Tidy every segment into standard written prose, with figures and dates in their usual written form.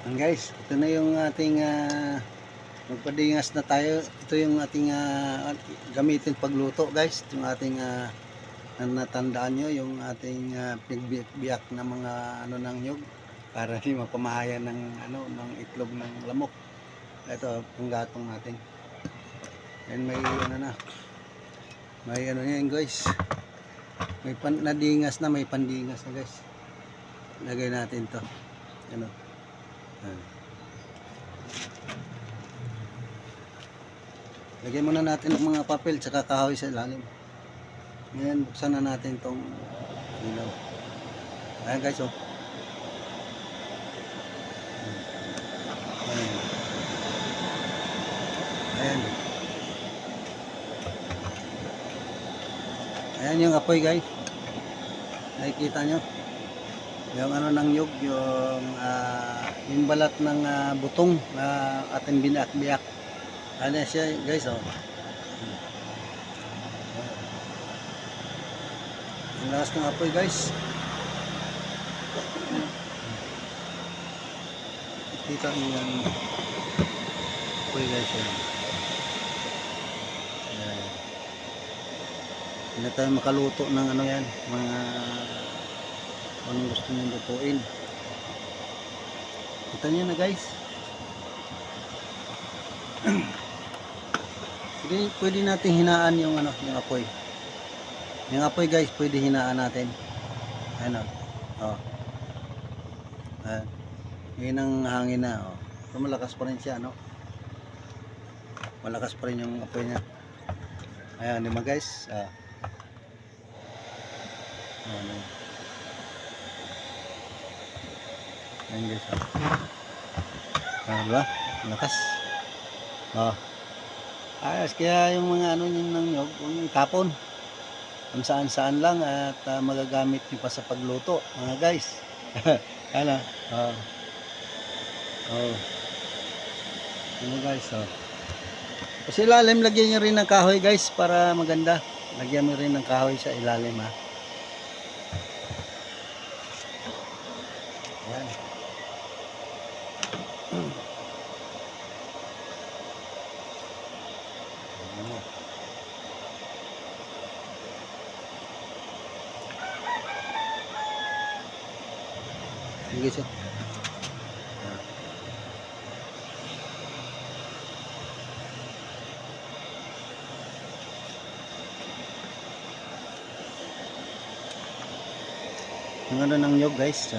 Guys, ito na yung ating magpadingas na tayo. Ito yung ating gamitin pagluto guys. Yung ating natandaan nyo, yung ating pigbiyak na mga ano ng nyug para di mapamahayan ng ng itlog ng lamok. Ito ang gatong natin. And may may yan guys. May nadingas na, may pandingas na guys. Lagay natin to. Lagyan muna natin ng mga papel tsaka kahoy sa ilalim. Ngayon buksan na natin tong ilaw. Ayan guys, oh. Ayan. Ayan. Ayan yung apoy guys. Nakikita nyo yung ano ng nyug, yung balat ng butong na ating binak-biyak. Ano siya guys, oh. Ang lakas ng apoy guys. Kita nyo yung apoy guys, oh. Hindi tayo makaluto ng ano yan, mga anong gusto nyo lutuin. Kita nyo na guys. Pwede natin hinaan yung yung apoy. Yung apoy guys, pwede hinaan natin. Ano? Oh. Ayan. Yun ang hangin na, oh. So, malakas pa rin siya, no? Malakas pa rin yung apoy niya. Ayan, di ba guys? Ayan guys, diba? Malakas. Ayos, kaya yung mga ano yun ng nyog, yung tapon. Kung saan-saan lang at magagamit nyo pa sa pagluto, mga guys. Ano? Ano guys, Kasi ilalim, lagyan nyo rin ng kahoy guys, para maganda. Lagyan mo rin ng kahoy sa ilalim, ha. Ayan. Sige siya. Yung ano ng nyog guys,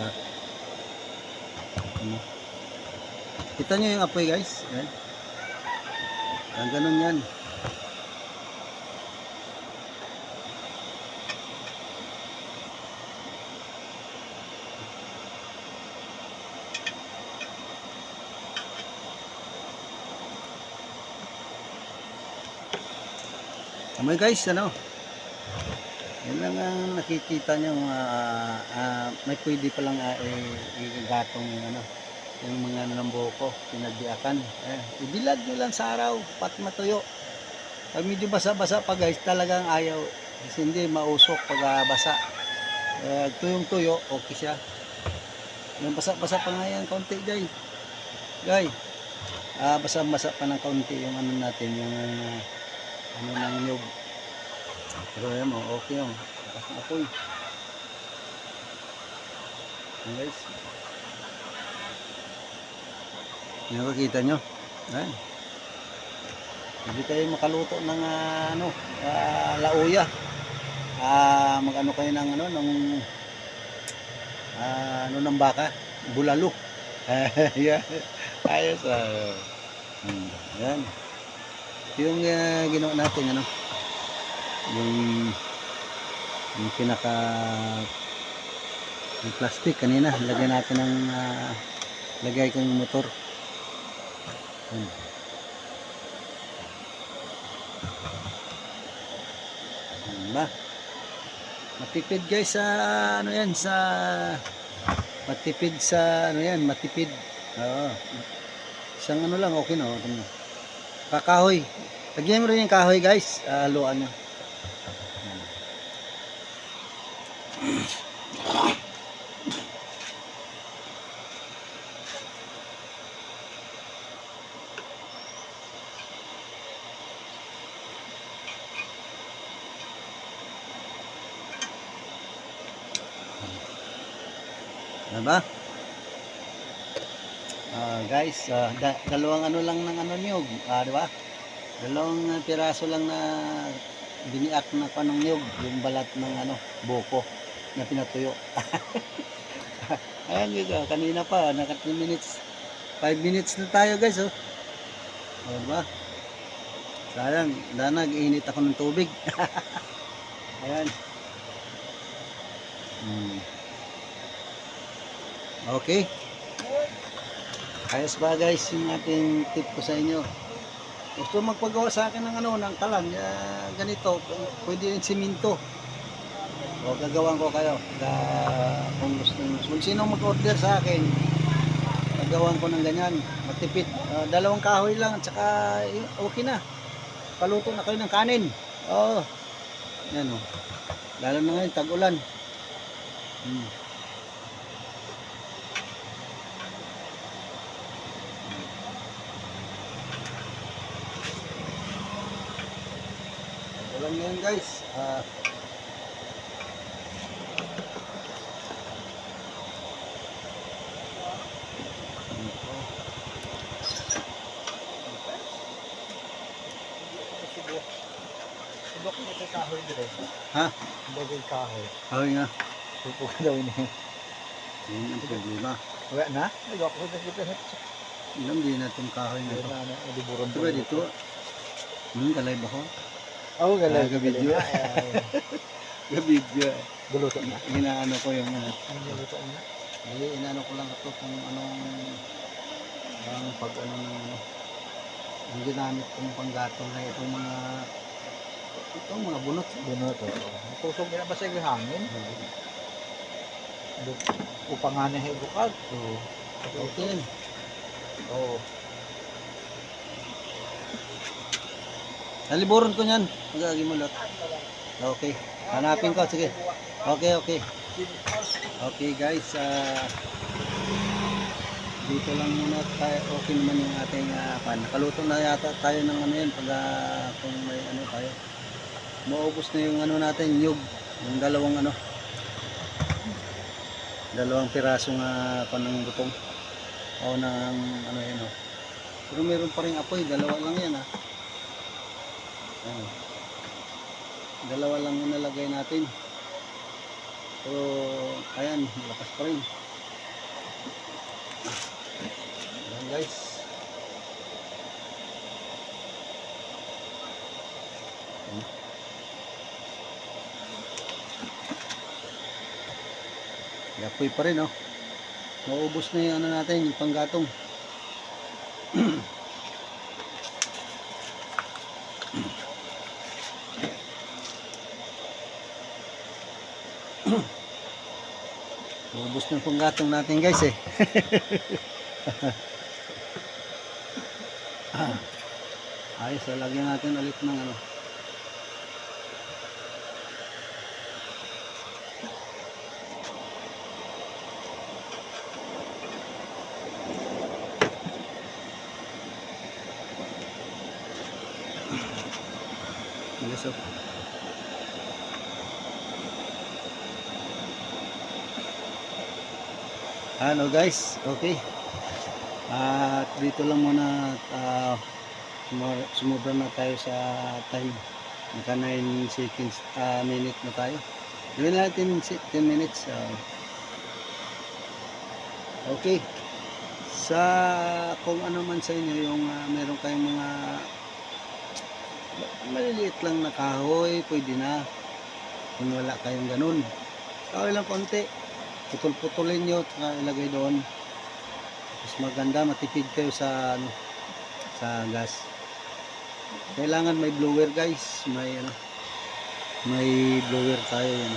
kita nyo yung apoy guys. Ayan. Ganun yan. Amoy guys, ano? Yan lang ang nakikita nyo. May pwede palang igatong yung mga buko, pinagbiakan. Ibilad nyo lang sa araw, pat matuyo. Pag medyo basa-basa pa guys, talagang ayaw. Kasi hindi mausok pag basa. Tuyong-tuyo, okay siya. Yung basa-basa pa nga yan, kaunti guys. Basa-basa pa ng kaunti yung ano natin, yung ano ng nyug. Pero ayan mo, okay yung lakas ng apoy. Guys, yung nakikita nyo, ayan. Hindi tayo makaluto ng lauya. Mag-ano kayo ng ng baka, bulalo. Yeah. Ayos. Yan. Yung ginawa natin yung pinaka yung plastic kanina, lagyan natin ng lagay ko yung motor. Diba? Matipid guys sa matipid sa matipid. Oo. Isang lang okay na, kakahoy. Lagyan mo rin yung kahoy guys, haluan nyo. Diba? Guys, dalawang ano lang ng ano niyog, diba? Dalawang piraso lang na biniak na panong niyog, yung balat ng ano, buko na pinatuyo. Ayan guys, kanina pa, naka 3 minutes. 5 minutes na tayo guys, oh. Diba? Sayang, nag-init ako ng tubig. Ayan. Okay. Ayos ba guys yung ating tip ko sa inyo? Gusto magpagawa sa akin ng ano, ng talan, ganito, pwede yung simento. O gagawan ko kayo. Kung gusto kung sino mag-order sa akin, gagawan ko ng ganyan, matipid. Dalawang kahoy lang at saka okay na. Paluto na kayo ng kanin. Oh. Yan oh. Lalo na ngayon tag-ulan. Ulan ngayon guys. Subok mo ito kahoy dire. Ha? Bagay kahoy. Kahoy nga. Supo ka daw niya. Yun ang problema. Wala na? Nagok ko sa kita. Hindi na itong kahoy na ito. Liburon Diba dito? Kalay ba ko? Oo, galay. Gabidyo. Gabidyo. Guluto na. Inaano ko yung Ano guluto na? inaano ko lang ito kung anong ang pag ano ng ano ang ginamit kong panggatong na itong mga bunot. Bunot. Tusog na ba sa hangin? Upang nga na hibukag. Okay. Oo. Naliburon ko niyan. Magagi mo lot. Okay. Hanapin ko. Sige. Okay. Okay guys. Dito lang muna tayo. Okay naman yung ating pan. Nakaluto na yata tayo ng ano yan. Pag kung may ano tayo. Maubos na yung ano natin. Yung dalawang ano. Dalawang pirasong panang butong. O ng ano yan o. Pero meron pa rin apoy. Dalawa lang yan ha. Ayan. Dalawa lang yung nalagay natin. Pero ayan, lakas pa rin. Ayan guys. Apoy pa rin oh. Maubos na yung ano natin, yung panggatong. Ubos ng panggatong natin guys eh. Ayos, lagyan natin ulit ng ano. Ayos oh. Ano guys, okay. At dito lang muna sumubra na tayo sa time. Naka 9 seconds, minute na tayo. Gawin natin 10 minutes. Okay. Sa kung ano man sa inyo yung meron kayong mga maliliit lang na kahoy, pwede na. Kung wala kayong ganun. Kahoy lang konti. Putol-putulin nyo at ilagay doon. Mas maganda, matipid kayo sa ano, sa gas. Kailangan may blower guys, may blower tayo yan.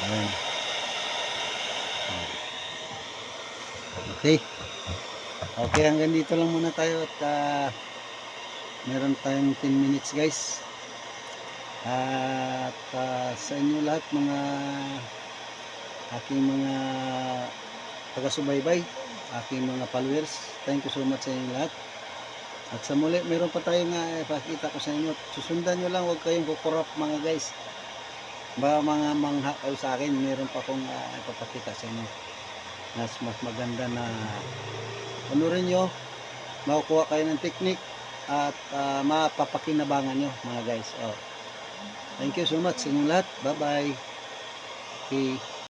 Ayan. Okay. Okay, hanggang dito lang muna tayo at meron tayong 10 minutes guys. At sa inyo lahat mga aking mga taga-subaybay, aking mga followers, thank you so much sa inyo lahat. At sa muli, meron pa tayong ipakita ko sa inyo. Susundan nyo lang, huwag kayong kukurap mga guys. Ba mga mangha kayo sa akin, meron pa akong ipapakita sa inyo. Mas maganda na ano rin nyo, makukuha kayo ng technique at mapapakinabangan nyo mga guys. Oh. Thank you so much sa inyong lahat. Bye bye. Okay.